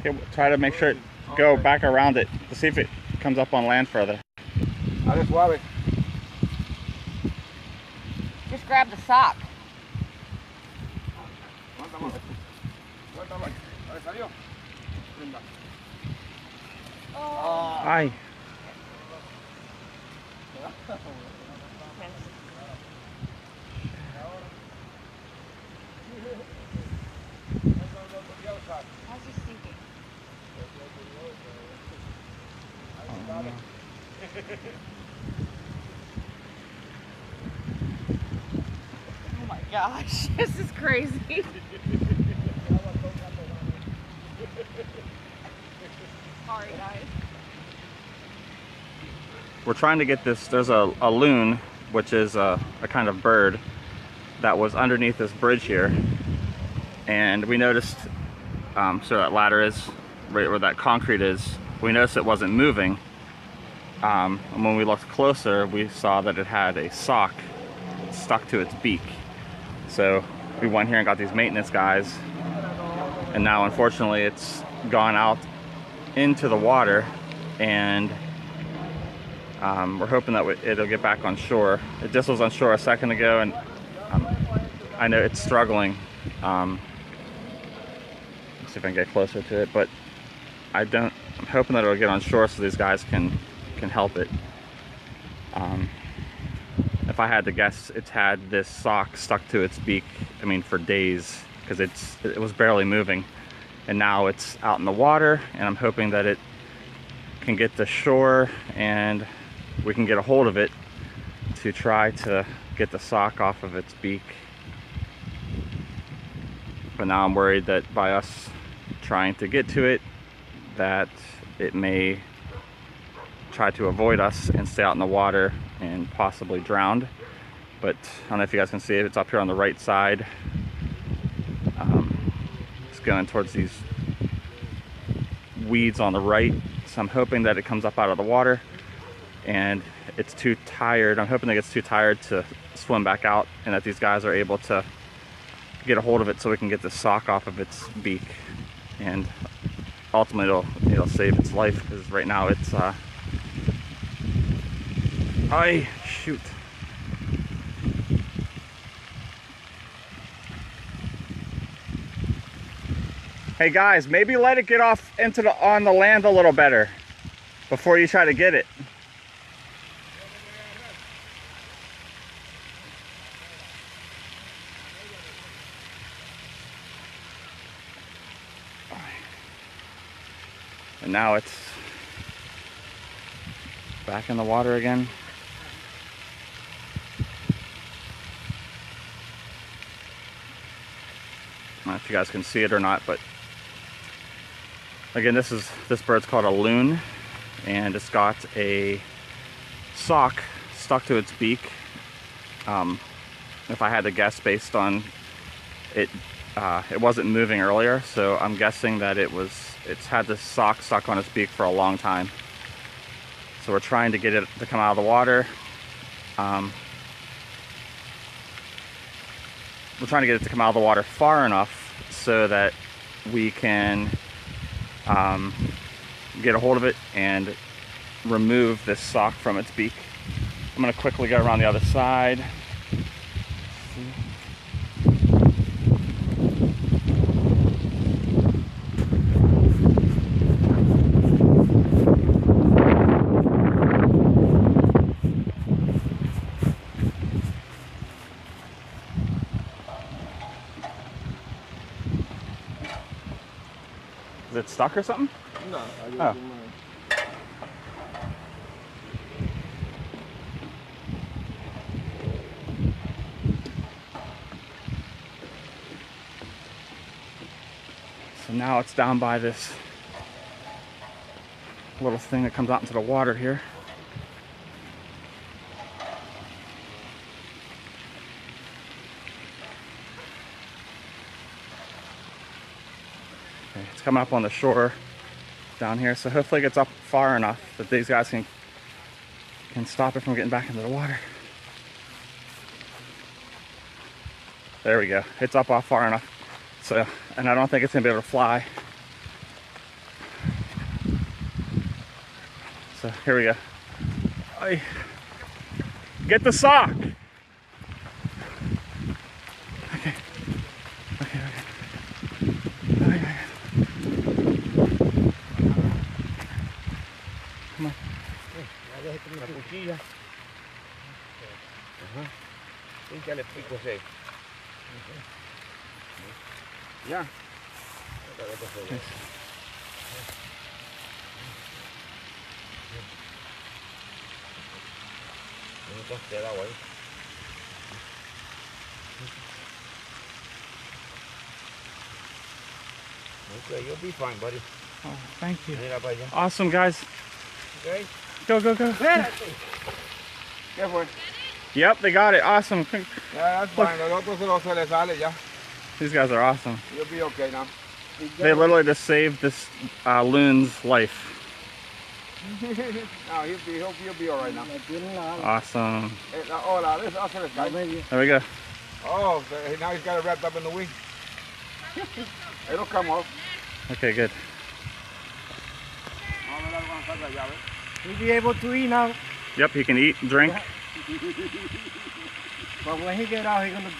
Okay, we'll try to make sure it go back around it to see if it comes up on land further. Just grab the sock. Ay. How's he sinking? Oh my gosh, this is crazy. Sorry guys. We're trying to get this. There's a loon, which is a kind of bird that was underneath this bridge here, and we noticed, so that ladder is right where that concrete is, we noticed it wasn't moving, and when we looked closer we saw that it had a sock stuck to its beak. So we went here and got these maintenance guys, and now unfortunately it's gone out into the water, and we're hoping that it'll get back on shore. It just was on shore a second ago, and I know it's struggling. Let's see if I can get closer to it, but I'm hoping that it'll get on shore so these guys can help it. If I had to guess, it's had this sock stuck to its beak, I mean, for days, because it was barely moving, and now it's out in the water, and I'm hoping that it can get to shore and we can get a hold of it to try to get the sock off of its beak. But now I'm worried that by us trying to get to it, that it may try to avoid us and stay out in the water and possibly drown. But I don't know if you guys can see it. It's up here on the right side. It's going towards these weeds on the right. So I'm hoping that it comes up out of the water and it's too tired. I'm hoping it gets too tired to swim back out, and that these guys are able to get a hold of it so we can get the sock off of its beak, and ultimately it'll save its life, because right now it's shoot. Hey guys, maybe let it get off on the land a little better before you try to get it. And now it's back in the water again. I don't know if you guys can see it or not, but again, this bird's called a loon, and it's got a sock stuck to its beak. If I had to guess, based on it wasn't moving earlier, so I'm guessing that it's had this sock stuck on its beak for a long time. So we're trying to get it to come out of the water. We're trying to get it to come out of the water far enough so that we can get a hold of it and remove this sock from its beak. I'm going to quickly go around the other side. Is it stuck or something? No, I just Oh. So now it's down by this little thing that comes out into the water here. Okay, it's coming up on the shore down here, so hopefully it gets up far enough that these guys can stop it from getting back into the water. There we go. It's up off far enough. So, and I don't think it's gonna be able to fly. So here we go. Get the sock. Okay. Okay. Come on. La cuchilla. Ajá. Píncale el pico ese. Ya. Un coste de agua ahí. Okay, you'll be fine, buddy. Oh, thank you. Mira para allá. Awesome, guys. Okay. Go, go, go. ¿Qué fue? Yep, they got it. Awesome. Yeah, that's fine. Los otros se les sale ya. These guys are awesome. You'll be okay now. They literally just saved this loon's life. No, he'll be all right now. Awesome. Se les cae. There we go. Oh, so now he's got it wrapped up in the wing. It'll come off. Okay, good. He'll be able to eat now. Yep, he can eat, drink. But when he get out, he's gonna